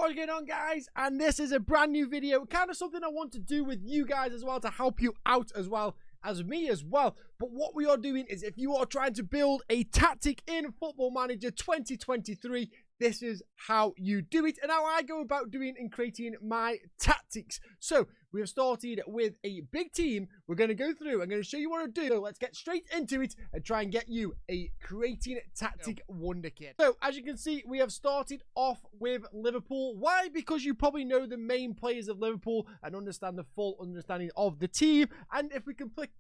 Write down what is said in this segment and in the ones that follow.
What's going on, guys? And this is a brand new video, kind of something I want to do with you guys as well, to help you out as well as me as well. But what we are doing is, if you are trying to build a tactic in Football Manager 2023, this is how you do it and how I go about doing and creating my tactics. So we have started with a big team. We're going to go through. I'm going to show you what to do. So let's get straight into it and try and get you a creating tactic wonder kit. So as you can see, we have started off with Liverpool. Why? Because you probably know the main players of Liverpool and understand the full understanding of the team. And if we can click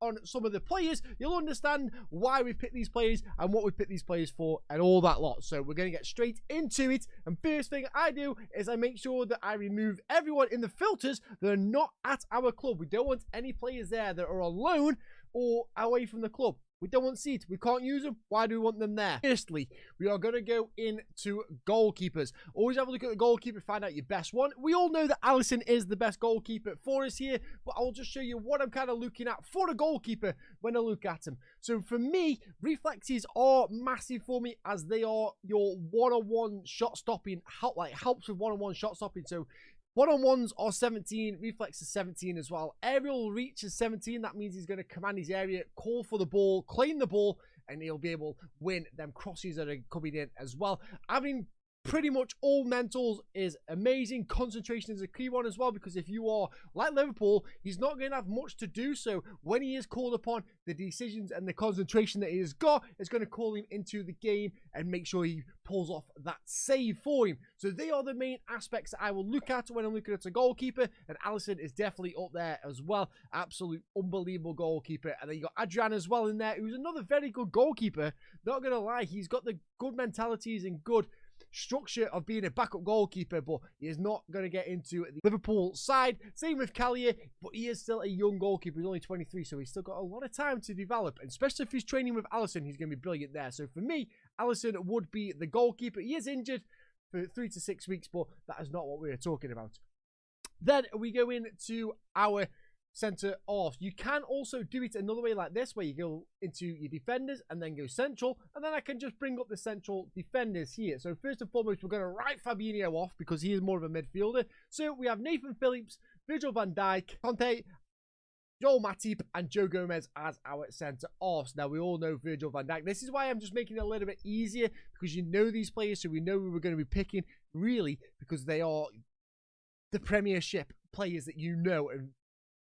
on some of the players, you'll understand why we picked these players and what we picked these players for and all that lot. So we're going to get straight into it. And first thing I do is I make sure that I remove everyone in the filters that are not at our club. We don't want any players there that are on loan or away from the club. We don't want to see it. We can't use them. Why do we want them there? Firstly, we are going to go into goalkeepers. Always have a look at the goalkeeper, find out your best one. We all know that Alisson is the best goalkeeper for us here, but I'll just show you what I'm kind of looking at for a goalkeeper when I look at him. So for me, reflexes are massive for me, as they are your one-on-one shot stopping, helps with one-on-one shot stopping. So one-on-ones are 17, reflex is 17 as well. Aerial reach is 17. That means he's going to command his area, call for the ball, claim the ball, and he'll be able to win them crosses that are coming in as well. Having pretty much all mentals is amazing. Concentration is a key one as well, because if you are like Liverpool, he's not going to have much to do. So when he is called upon, the decisions and the concentration that he has got is going to call him into the game and make sure he pulls off that save for him. So they are the main aspects that I will look at when I'm looking at a goalkeeper, and Alisson is definitely up there as well. Absolute unbelievable goalkeeper. And then you got Adrian as well in there, who's another very good goalkeeper. Not going to lie, he's got the good mentalities and good structure of being a backup goalkeeper, but he is not going to get into the Liverpool side. Same with Callier, but he is still a young goalkeeper. He's only 23, so he's still got a lot of time to develop, and especially if he's training with Alisson, he's going to be brilliant there. So for me, Alisson would be the goalkeeper. He is injured for 3 to 6 weeks, but that is not what we are talking about. Then we go into our center off. You can also do it another way, like this, where you go into your defenders and then go central, and then I can just bring up the central defenders here. So first and foremost, we're going to write Fabinho off because he is more of a midfielder. So we have Nathan Phillips, Virgil van Dijk, Conte, Joel Matip, and Joe Gomez as our center offs. Now we all know Virgil van Dijk. This is why I'm just making it a little bit easier, because you know these players, so we know who we're going to be picking, really, because they are the Premiership players that you know and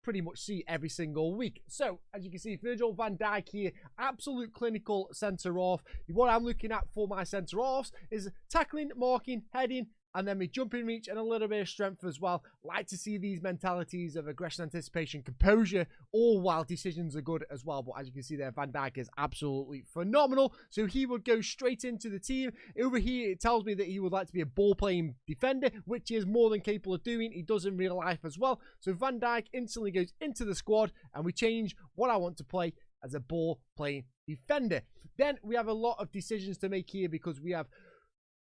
pretty much see every single week. So as you can see, Virgil van Dijk here, absolute clinical centre off. What I'm looking at for my centre offs is tackling, marking, heading, and then my jumping reach and a little bit of strength as well. Like to see these mentalities of aggression, anticipation, composure, all while decisions are good as well. But as you can see there, Van Dijk is absolutely phenomenal. So he would go straight into the team. Over here, it tells me that he would like to be a ball-playing defender, which he is more than capable of doing. He does in real life as well. So Van Dijk instantly goes into the squad, and we change what I want to play as a ball-playing defender. Then we have a lot of decisions to make here, because we have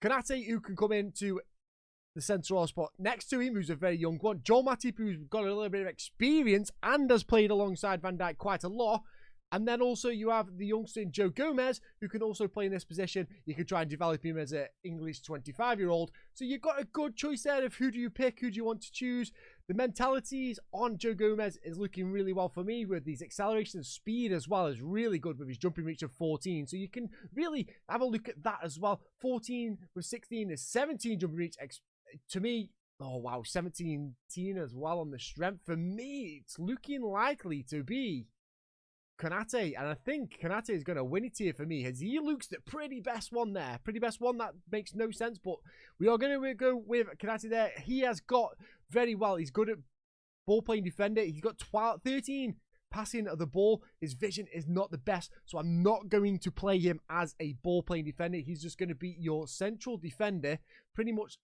Konate, who can come into the central spot next to him, who's a very young one. Joel Matip, who's got a little bit of experience and has played alongside Van Dijk quite a lot. And then also you have the youngster Joe Gomez, who can also play in this position. You can try and develop him as an English 25-year-old. So you've got a good choice there of who do you pick, who do you want to choose. The mentalities on Joe Gomez is looking really well for me, with these acceleration and speed as well is really good with his jumping reach of 14. So you can really have a look at that as well. 14 with 16 is 17 jumping reach. To me, oh wow, 17 as well on the strength. For me, it's looking likely to be Konate, and I think Konate is going to win it here for me, as he looks the pretty best one there. Pretty best one. That makes no sense, but we are going to go with Konate there. He has got very well. He's good at ball-playing defender. He's got 13 passing of the ball. His vision is not the best, so I'm not going to play him as a ball-playing defender. He's just going to be your central defender, pretty much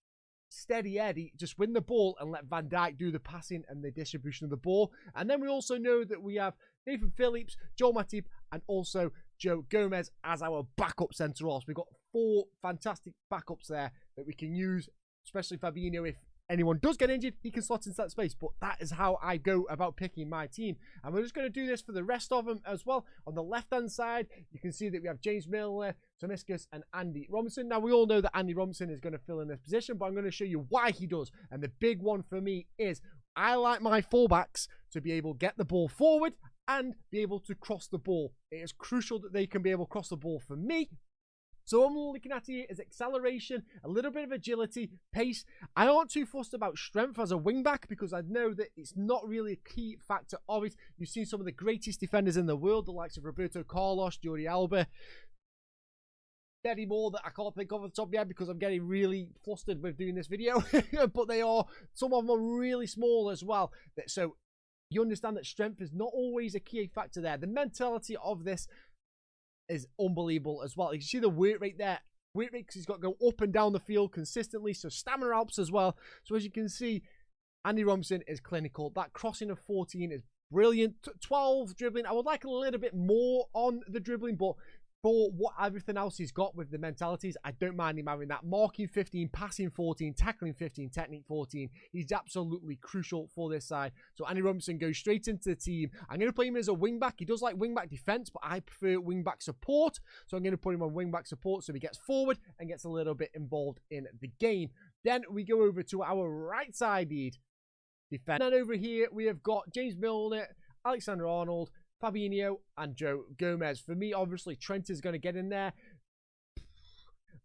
steady Eddie, just win the ball and let Van Dijk do the passing and the distribution of the ball. And then we also know that we have Nathan Phillips, Joel Matip, and also Joe Gomez as our backup centre-offs. We've got 4 fantastic backups there that we can use, especially Fabinho. If anyone does get injured, he can slot into that space. But that is how I go about picking my team. And we're just going to do this for the rest of them as well. On the left-hand side, you can see that we have James Milner, Tomiskas and Andy Robinson. Now, we all know that Andy Robinson is going to fill in this position, but I'm going to show you why he does. And the big one for me is I like my fullbacks to be able to get the ball forward and be able to cross the ball. It is crucial that they can be able to cross the ball for me. So what I'm looking at here is acceleration, a little bit of agility, pace. I aren't too fussed about strength as a wingback because I know that it's not really a key factor of it. You've seen some of the greatest defenders in the world, the likes of Roberto Carlos, Jordi Alba, many more that I can't think of off the top of my head because I'm getting really flustered with doing this video. But some of them are really small as well. So you understand that strength is not always a key factor there. The mentality of this is unbelievable as well. You can see the weight rate there. Weight rate because he's got to go up and down the field consistently. So stamina helps as well. So as you can see, Andy Robinson is clinical. That crossing of 14 is brilliant. 12 dribbling. I would like a little bit more on the dribbling, but for what everything else he's got with the mentalities, I don't mind him having that. Marking 15, passing 14, tackling 15, technique 14. He's absolutely crucial for this side. So Andy Robinson goes straight into the team. I'm going to play him as a wing-back. He does like wing-back defense, but I prefer wing-back support. So I'm going to put him on wing-back support so he gets forward and gets a little bit involved in the game. Then we go over to our right-sided defense. And then over here, we have got James Milner, Alexander-Arnold, Fabinho and Joe Gomez. For me, obviously, Trent is going to get in there.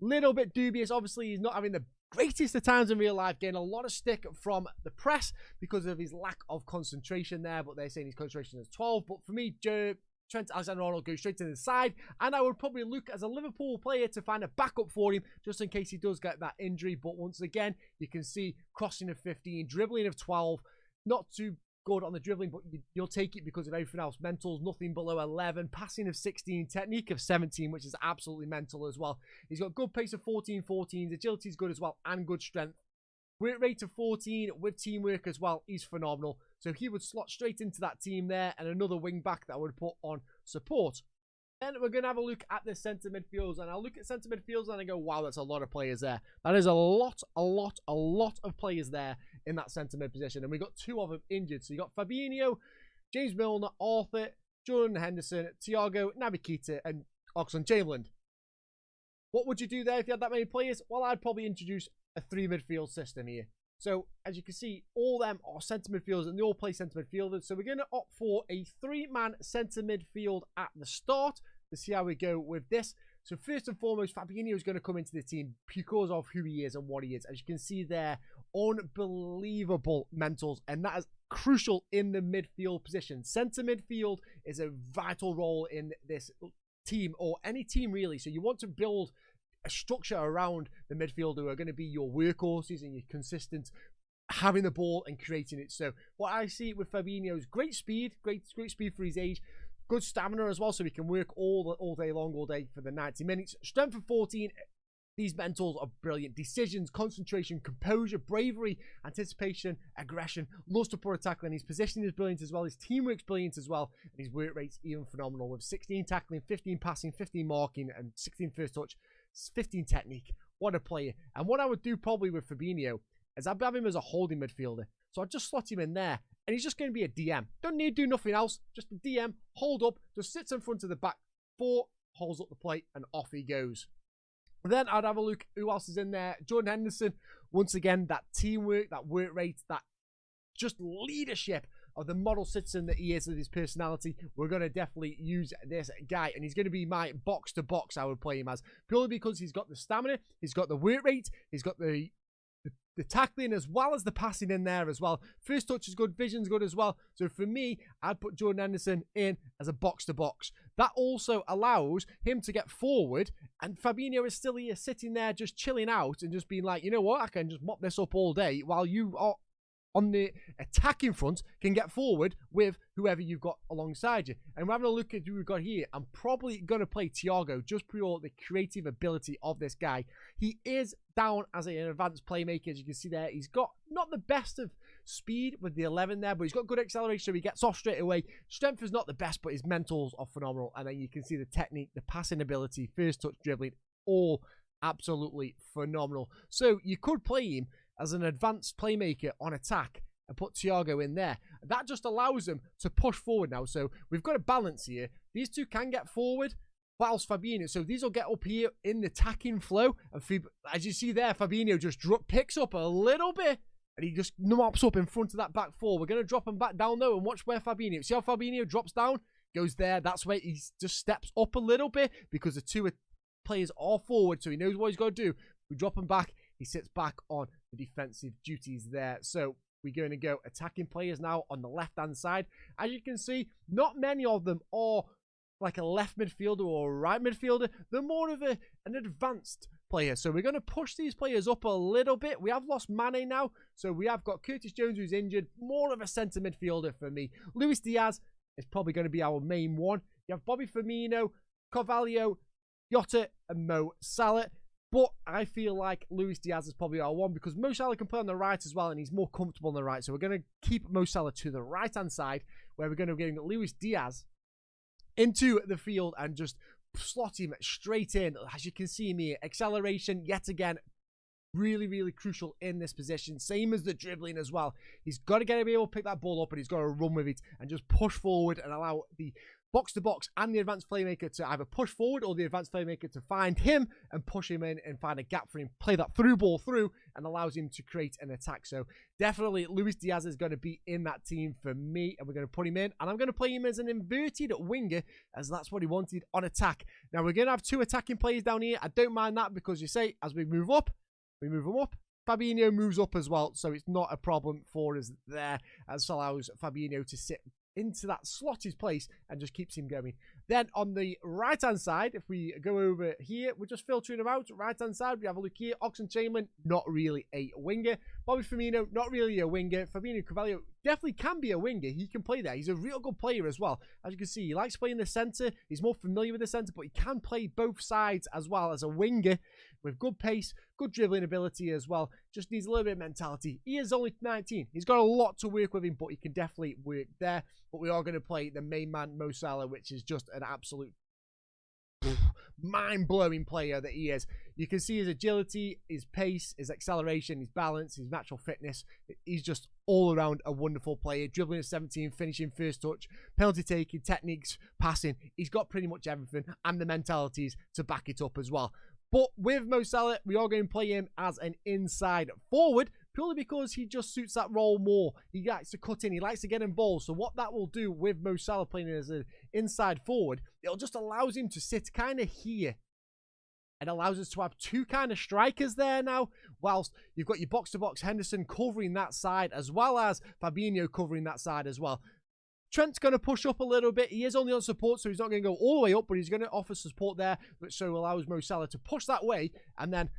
Little bit dubious. Obviously, he's not having the greatest of times in real life, getting a lot of stick from the press because of his lack of concentration there, but they're saying his concentration is 12. But for me, Trent Alexander-Arnold goes straight to the side, and I would probably look as a Liverpool player to find a backup for him just in case he does get that injury. But once again, you can see crossing of 15, dribbling of 12, not too good on the dribbling, but you'll take it because of everything else. Mentals, nothing below 11. Passing of 16. Technique of 17, which is absolutely mental as well. He's got good pace of 14. Agility is good as well, and good strength. Weight rate of 14 with teamwork as well. He's phenomenal. So he would slot straight into that team there, and another wing back that I would put on support. Then we're going to have a look at the centre midfielders, and I'll look at centre midfielders and I go, wow, that's a lot of players there. That is a lot of players there in that centre mid position, and we got two of them injured. So you got Fabinho, James Milner, Arthur, Jordan Henderson, Thiago, Naby Keita, and Oxlade-Chamberlain. What would you do there if you had that many players? Well, I'd probably introduce a 3 midfield system here. So, as you can see, all them are centre midfielders, and they all play centre midfielders. So, we're going to opt for a 3-man centre midfield at the start to see how we go with this. So, first and foremost, Fabinho is going to come into the team because of who he is and what he is. As you can see there, unbelievable mentals, and that is crucial in the midfield position. Centre midfield is a vital role in this team, or any team really. So, you want to build a structure around the midfield who are going to be your workhorses and your consistent having the ball and creating it. So what I see with Fabinho is great speed for his age, good stamina as well, so he can work all day long, all day for the 90 minutes. Strength of 14. These mentals are brilliant. Decisions, concentration, composure, bravery, anticipation, aggression. Loves to put a tackle in. His positioning is brilliant as well. His teamwork's brilliant as well. And his work rate's even phenomenal with 16 tackling, 15 passing, 15 marking, and 16 first touch, 15 technique. What a player. And what I would do probably with Fabinho is I'd have him as a holding midfielder. So I'd just slot him in there. And he's just going to be a DM. Don't need to do nothing else. Just a DM, hold up, just sits in front of the back 4, holds up the plate, and off he goes. Then I'd have a look who else is in there. Jordan Henderson, once again, that teamwork, that work rate, that just leadership of the model citizen that he is with his personality. We're going to definitely use this guy, and he's going to be my box-to-box I would play him as, purely because he's got the stamina, he's got the work rate, he's got the tackling as well as the passing in there as well. First touch is good, vision's good as well. So for me, I'd put Jordan Henderson in as a box-to-box. That also allows him to get forward, and Fabinho is still here sitting there just chilling out and just being like, you know what, I can just mop this up all day while you are on the attacking front can get forward with whoever you've got alongside you. And we're having a look at who we've got here. I'm probably going to play Thiago just for the creative ability of this guy. He is down as an advanced playmaker. As you can see there, he's got not the best of speed with the 11 there, but he's got good acceleration, so he gets off straight away. Strength is not the best, but his mentals are phenomenal. And then you can see the technique, the passing ability, first touch dribbling, all absolutely phenomenal. So you could play him as an advanced playmaker on attack and put Thiago in there. That just allows him to push forward now. So we've got a balance here. These two can get forward, whilst Fabinho, so these will get up here in the attacking flow, and as you see there, Fabinho just picks up a little bit, and he just mops up in front of that back four. We're going to drop him back down though, and watch where Fabinho, see how Fabinho drops down, goes there, that's where he just steps up a little bit, because the two players are forward, so he knows what he's got to do. We drop him back, he sits back on the defensive duties there. So we're going to go attacking players now on the left-hand side. As you can see, not many of them are like a left midfielder or a right midfielder. They're more of an advanced player. So we're going to push these players up a little bit. We have lost Mane now. So we have got Curtis Jones, who's injured. More of a centre midfielder for me. Luis Diaz is probably going to be our main one. You have Bobby Firmino, Carvalho, Jota, and Mo Salah. But I feel like Luis Diaz is probably our one, because Mo Salah can play on the right as well, and he's more comfortable on the right. So we're going to keep Mo Salah to the right-hand side, where we're going to be getting Luis Diaz into the field and just slot him straight in. As you can see me, acceleration yet again, really, really crucial in this position. Same as the dribbling as well. He's got to be able to pick that ball up, and he's got to run with it and just push forward and allow the box-to-box and the advanced playmaker to either push forward, or the advanced playmaker to find him and push him in and find a gap for him, play that through ball through, and allows him to create an attack. So definitely Luis Diaz is going to be in that team for me, and we're going to put him in, and I'm going to play him as an inverted winger, as that's what he wanted on attack. Now we're going to have two attacking players down here. I don't mind that, because you say as we move up, we move them up. Fabinho moves up as well, so it's not a problem for us there, as allows Fabinho to sit into that slotted place and just keeps him going. Then on the right hand side, if we go over here, we're just filtering them out. Right hand side, we have a look here. Oxlade-Chamberlain, not really a winger. Bobby Firmino, not really a winger. Fabinho Carvalho definitely can be a winger. He can play there. He's a real good player as well. As you can see, he likes playing the centre. He's more familiar with the centre, but he can play both sides as well as a winger, with good pace, good dribbling ability as well. Just needs a little bit of mentality. He is only 19. He's got a lot to work with him, but he can definitely work there. But we are going to play the main man, Mo Salah, which is just an absolute mind-blowing player that he is. You can see his agility, his pace, his acceleration, his balance, his natural fitness. He's just all around a wonderful player. Dribbling at 17, finishing first touch, penalty taking, techniques, passing. He's got pretty much everything, and the mentalities to back it up as well. But with Mo Salah, we are going to play him as an inside forward, purely because he just suits that role more. He likes to cut in, he likes to get involved. So what that will do with Mo Salah playing as an inside forward, it'll just allows him to sit kind of here. It allows us to have two kind of strikers there now, whilst you've got your box-to-box Henderson covering that side, as well as Fabinho covering that side as well. Trent's going to push up a little bit. He is only on support, so he's not going to go all the way up, but he's going to offer support there, which so allows Mo Salah to push that way, and then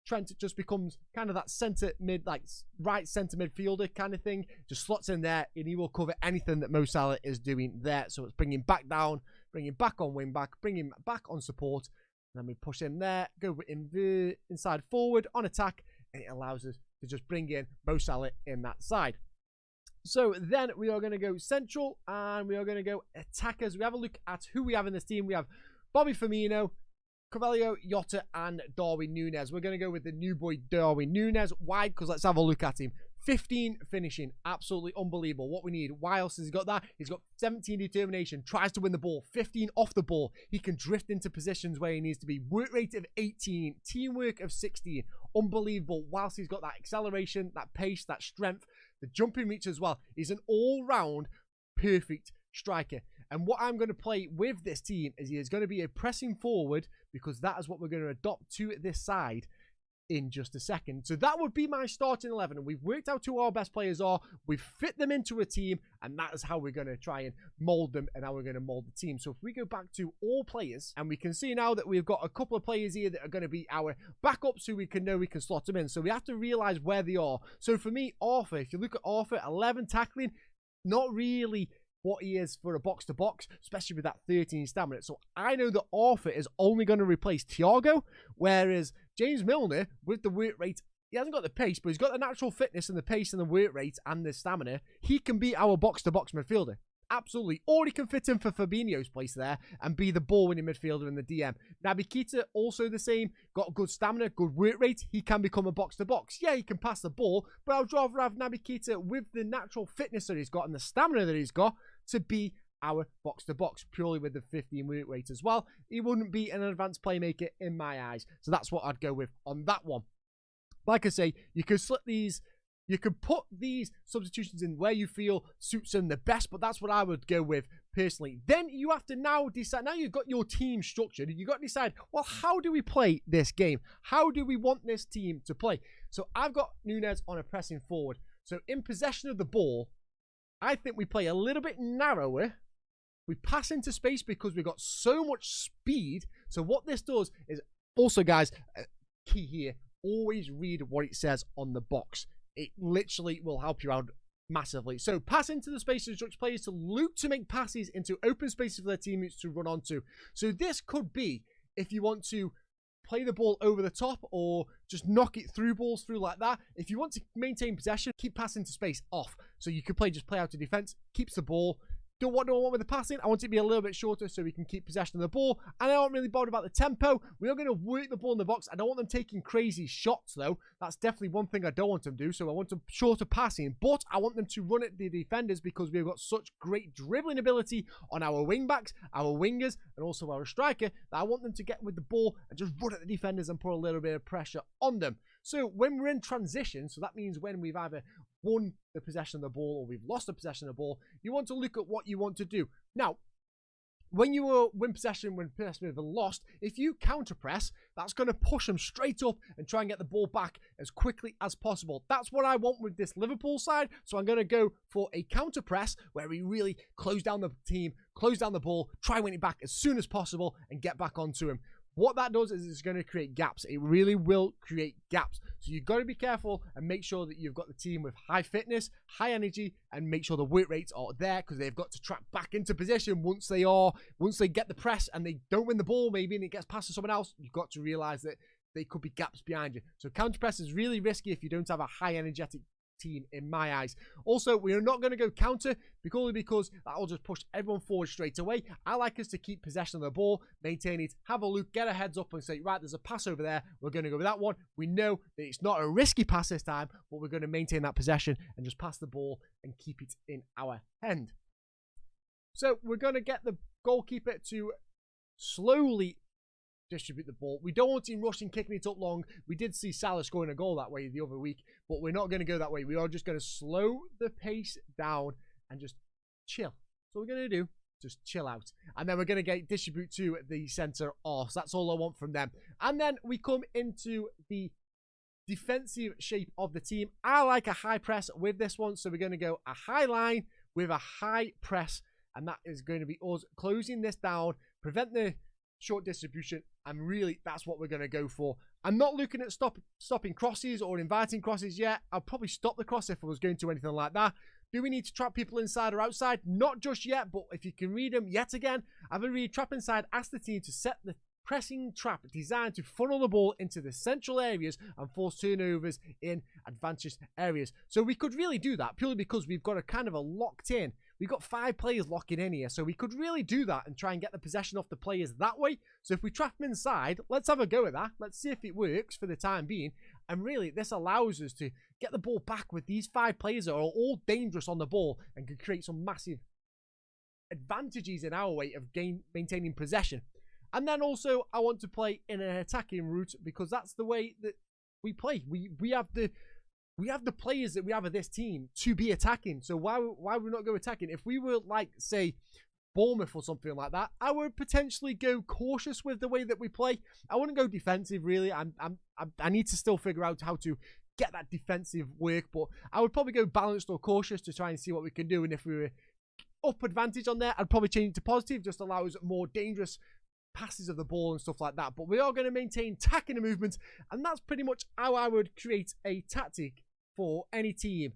Trent just becomes kind of that centre mid, like right centre midfielder kind of thing. Just slots in there, and he will cover anything that Mo Salah is doing there. So it's bring him back down, bring him back on wing back, bring him back on support, and then we push him there, go in the inside forward on attack, and it allows us to just bring in Mo Salah in that side. So then we are going to go central, and we are going to go attackers. We have a look at who we have in this team. We have Bobby Firmino, Carvalho, Jota, and Darwin Núñez. We're going to go with the new boy Darwin Núñez. Why? Because let's have a look at him. 15 finishing, absolutely unbelievable. What we need, why else has he got that? He's got 17 determination, tries to win the ball, 15 off the ball. He can drift into positions where he needs to be. Work rate of 18, teamwork of 16, unbelievable. Whilst he's got that acceleration, that pace, that strength, the jumping reach as well. He's an all-round perfect striker. And what I'm going to play with this team is he is going to be a pressing forward, because that is what we're going to adopt to this side in just a second. So that would be my starting 11, and we've worked out who our best players are. We've fit them into a team, and that is how we're going to try and mold them, and how we're going to mold the team. So if we go back to all players, and we can see now that we've got a couple of players here that are going to be our backups, who we can know we can slot them in. So we have to realize where they are. So for me, Arthur, if you look at Arthur, 11 tackling, not really what he is for a box-to-box, especially with that 13 stamina. So I know that Arthur is only going to replace Thiago, whereas James Milner, with the work rate, he hasn't got the pace, but he's got the natural fitness and the pace and the work rate and the stamina. He can be our box-to-box midfielder. Absolutely. Or he can fit in for Fabinho's place there and be the ball-winning midfielder in the DM. Naby Keita, also the same. Got good stamina, good work rate. He can become a box-to-box. Yeah, he can pass the ball, but I would rather have Naby Keita with the natural fitness that he's got and the stamina that he's got to be our box-to-box, purely with the 15 work rate as well. He wouldn't be an advanced playmaker in my eyes. So that's what I'd go with on that one. Like I say, you could split these. You could put these substitutions in where you feel suits them the best, but that's what I would go with personally. Then you have to now decide, now you've got your team structured, you've got to decide, well, how do we play this game? How do we want this team to play? So I've got Nunez on a pressing forward. So in possession of the ball, I think we play a little bit narrower. We pass into space because we've got so much speed. So what this does is, also guys, key here, always read what it says on the box. It literally will help you out massively. So pass into the space to instruct players to loop to make passes into open spaces for their teammates to run onto. So this could be if you want to play the ball over the top or just knock it through balls through like that. If you want to maintain possession, keep passing to space off. So you could just play out of defense, keeps the ball. Don't want with the passing. I want it to be a little bit shorter so we can keep possession of the ball. And I don't really bother about the tempo. We are going to work the ball in the box. I don't want them taking crazy shots, though. That's definitely one thing I don't want them to do. So I want them shorter passing. But I want them to run at the defenders because we've got such great dribbling ability on our wing backs, our wingers, and also our striker that I want them to get with the ball and just run at the defenders and put a little bit of pressure on them. So when we're in transition, so that means when we've either won the possession of the ball or we've lost the possession of the ball, you want to look at what you want to do. Now, when you win possession, when possession has been lost, if you counter press, that's going to push them straight up and try and get the ball back as quickly as possible. That's what I want with this Liverpool side. So I'm going to go for a counter press where we really close down the team, close down the ball, try and win it back as soon as possible and get back onto him. What that does is it's going to create gaps. It really will create gaps. So you've got to be careful and make sure that you've got the team with high fitness, high energy, and make sure the work rates are there because they've got to track back into position once they get the press and they don't win the ball maybe and it gets past to someone else. You've got to realize that there could be gaps behind you. So counter press is really risky if you don't have a high energetic team in my eyes. Also, we are not going to go counter because that will just push everyone forward straight away. I like us to keep possession of the ball, maintain it, have a look, get our heads up and say, right, there's a pass over there. We're going to go with that one. We know that it's not a risky pass this time, but we're going to maintain that possession and just pass the ball and keep it in our end. So we're going to get the goalkeeper to slowly distribute the ball. We don't want him rushing, kicking it up long. We did see Salah scoring a goal that way the other week, but we're not going to go that way. We are just going to slow the pace down and just chill. So we're going to do, just chill out. And then we're going to distribute to the centre off. So that's all I want from them. And then we come into the defensive shape of the team. I like a high press with this one. So we're going to go a high line with a high press. And that is going to be us closing this down, prevent the short distribution, and really that's what we're going to go for. I'm not looking at stopping crosses or inviting crosses yet. I'll probably stop the cross if I was going to anything like that. Do we need to trap people inside or outside? Not just yet, but if you can read them yet again, I've been reading trap inside, ask the team to set the pressing trap designed to funnel the ball into the central areas and force turnovers in advantageous areas. So we could really do that purely because we've got a kind of a locked in. We've got 5 players locking in here, so we could really do that and try and get the possession off the players that way. So if we trap them inside, let's have a go at that. Let's see if it works for the time being. And really, this allows us to get the ball back with these 5 players that are all dangerous on the ball and can create some massive advantages in our way of maintaining possession. And then also, I want to play in an attacking route because that's the way that we play. We have the players that we have of this team to be attacking. So why would we not go attacking? If we were like, say, Bournemouth or something like that, I would potentially go cautious with the way that we play. I wouldn't go defensive, really. I need to still figure out how to get that defensive work, but I would probably go balanced or cautious to try and see what we can do. And if we were up advantage on there, I'd probably change it to positive, just allows more dangerous passes of the ball and stuff like that. But we are going to maintain tack in the movement, and that's pretty much how I would create a tactic for any team.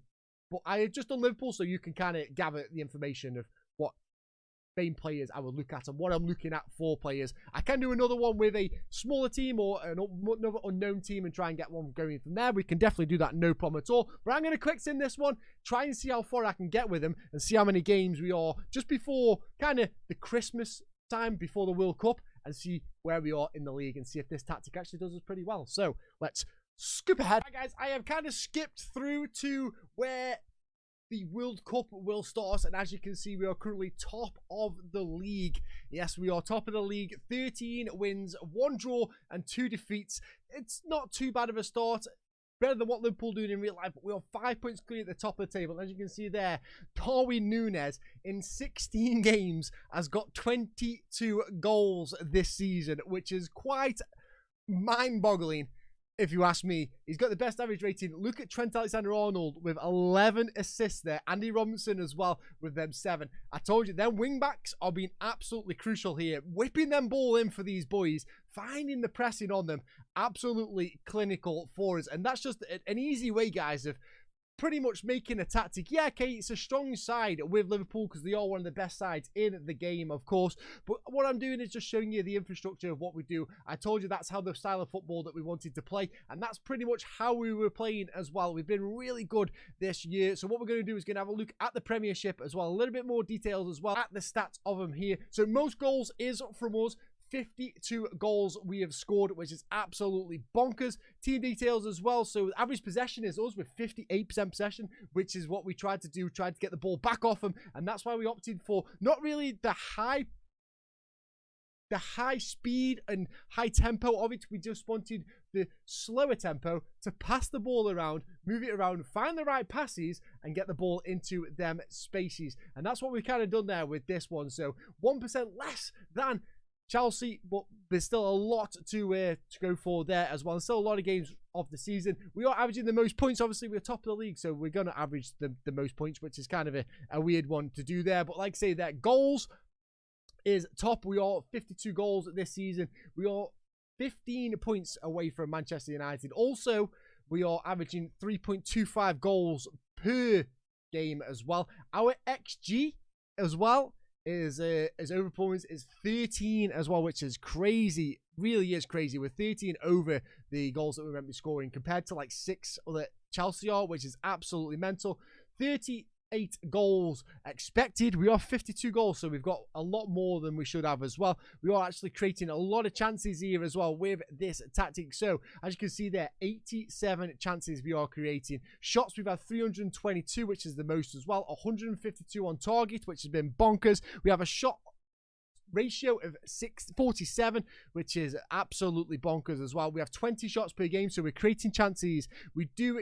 But I have just done Liverpool, so you can kind of gather the information of what main players I would look at and what I'm looking at for players. I can do another one with a smaller team or another unknown team and try and get one going from there. We can definitely do that, no problem at all. But I'm going to quick sim this one, try and see how far I can get with them and see how many games we are just before kind of the Christmas time, before the World Cup, and see where we are in the league and see if this tactic actually does us pretty well. So let's scoop ahead. Right, guys, I have kind of skipped through to where the World Cup will start, and as you can see, we are currently top of the league. Yes, we are top of the league. 13 wins, 1 draw, and 2 defeats. It's not too bad of a start. Better than what Liverpool doing in real life, but we are 5 points clear at the top of the table. As you can see there, Darwin Núñez in 16 games has got 22 goals this season, which is quite mind-boggling. If you ask me, he's got the best average rating. Look at Trent Alexander-Arnold with 11 assists there. Andy Robinson as well with them 7. I told you, them wing-backs are being absolutely crucial here. Whipping them ball in for these boys, finding the pressing on them, absolutely clinical for us. And that's just an easy way, guys, of pretty much making a tactic. Yeah, okay, it's a strong side with Liverpool because they are one of the best sides in the game, of course. But what I'm doing is just showing you the infrastructure of what we do. I told you that's how the style of football that we wanted to play, and that's pretty much how we were playing as well. We've been really good this year. So what we're going to do is going to have a look at the Premiership as well, a little bit more details as well at the stats of them here. So most goals is from us. 52 goals we have scored, which is absolutely bonkers. Team details as well. So average possession is us with 58% possession, which is what we tried to do, tried to get the ball back off them. And that's why we opted for not really the high speed and high tempo of it. We just wanted the slower tempo to pass the ball around, move it around, find the right passes, and get the ball into them spaces. And that's what we've kind of done there with this one. So 1% less than Chelsea, but there's still a lot to go for there as well. And still a lot of games of the season. We are averaging the most points. Obviously, we're top of the league, so we're going to average the most points, which is kind of a weird one to do there. But like I say, that goals is top. We are 52 goals this season. We are 15 points away from Manchester United. Also, we are averaging 3.25 goals per game as well. Our XG as well is over performance is 13 as well, which is crazy. Really is crazy. We're 13 over the goals that we're meant to be scoring compared to like 6 other Chelsea are, which is absolutely mental. 38 goals expected. We are 52 goals, so we've got a lot more than we should have as well. We are actually creating a lot of chances here as well with this tactic. So as you can see there, 87 chances we are creating. Shots, we've had 322, which is the most as well. 152 on target, which has been bonkers. We have a shot ratio of 47, which is absolutely bonkers as well. We have 20 shots per game, so we're creating chances. We do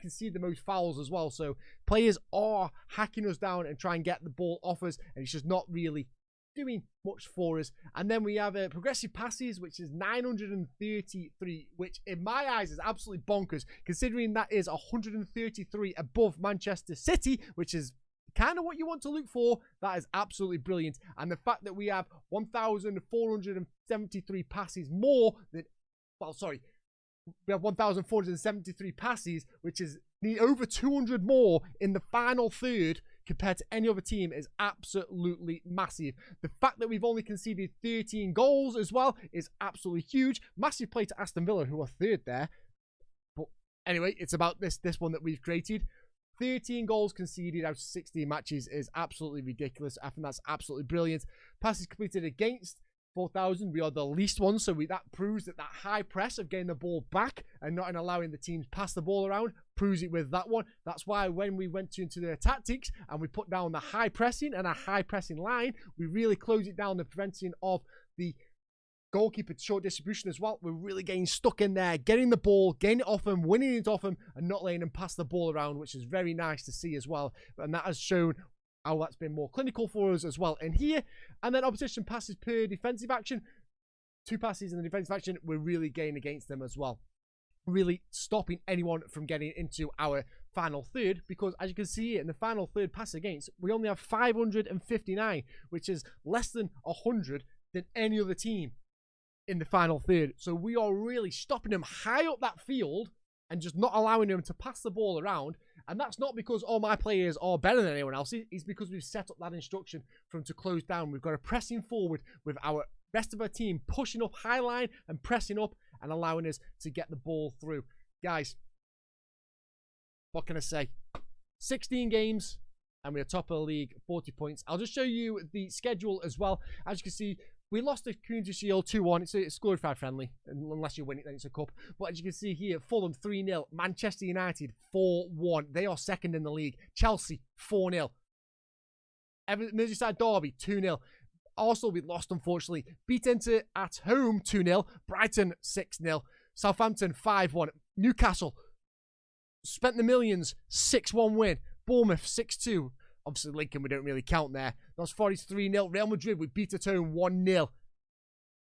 concede the most fouls as well, so players are hacking us down and try and get the ball off us, and it's just not really doing much for us. And then we have progressive passes, which is 933, which in my eyes is absolutely bonkers, considering that is 133 above Manchester City, which is kind of what you want to look for. That is absolutely brilliant. And the fact that we have 1,473 passes more than, well, sorry, we have 1,473 passes, which is over 200 more in the final third compared to any other team, is absolutely massive. The fact that we've only conceded 13 goals as well is absolutely huge. Massive play to Aston Villa, who are third there. But anyway, it's about this one that we've created. 13 goals conceded out of 16 matches is absolutely ridiculous. I think that's absolutely brilliant. Passes completed against 4,000. We are the least one, so that proves that high press of getting the ball back and not allowing the teams pass the ball around proves it with that one. That's why when we went into the tactics and we put down the high pressing and a high pressing line, we really closed it down, the preventing of the goalkeeper short distribution as well. We're really getting stuck in there, getting the ball, getting it off him, winning it off him, and not letting him pass the ball around, which is very nice to see as well. And that has shown how that's been more clinical for us as well in here. And then opposition passes per defensive action. 2 passes in the defensive action, we're really getting against them as well. Really stopping anyone from getting into our final third, because as you can see in the final third pass against, we only have 559, which is less than 100 than any other team in the final third. So we are really stopping them high up that field and just not allowing them to pass the ball around. And that's not because all my players are better than anyone else. It's because we've set up that instruction for them to close down. We've got a pressing forward with our rest of our team pushing up high line and pressing up and allowing us to get the ball through. Guys, what can I say? 16 games and we are top of the league, 40 points. I'll just show you the schedule as well. As you can see, We lost the Community Shield 2-1. It's glorified friendly, unless you win it, then it's a cup. But as you can see here, Fulham 3-0, Manchester United 4-1. They are second in the league. Chelsea 4-0. Merseyside Derby 2-0. Arsenal, we lost, unfortunately. Beat Inter at home 2-0. Brighton 6-0. Southampton 5-1. Newcastle spent the millions, 6-1 win. Bournemouth 6-2. Obviously, Lincoln, we don't really count there. Notts Forest 3-0. Real Madrid, we beat at home 1-0.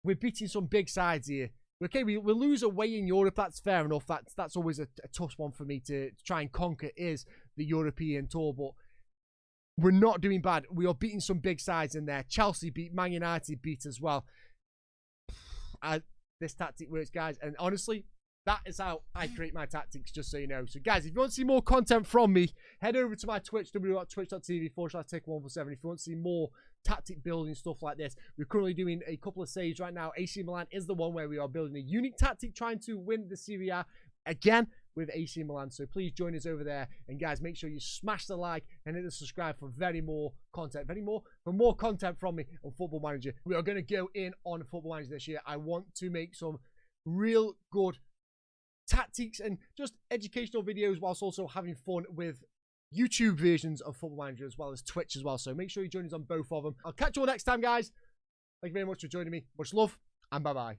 We're beating some big sides here. Okay, we lose away in Europe. That's fair enough. That's always a tough one for me to try and conquer, is the European tour. But we're not doing bad. We are beating some big sides in there. Chelsea beat, Man United beat as well. This tactic works, guys. And honestly, that is how I create my tactics, just so you know. So, guys, if you want to see more content from me, head over to my Twitch, www.twitch.tv/take147. If you want to see more tactic building stuff like this, we're currently doing a couple of saves right now. AC Milan is the one where we are building a unique tactic, trying to win the Serie A again with AC Milan. So please join us over there. And guys, make sure you smash the like and hit the subscribe for more content from me on Football Manager. We are going to go in on Football Manager this year. I want to make some real good tactics and just educational videos, whilst also having fun with YouTube versions of Football Manager as well as Twitch as well. So make sure you join us on both of them. I'll catch you all next time, guys. Thank you very much for joining me. Much love and bye-bye.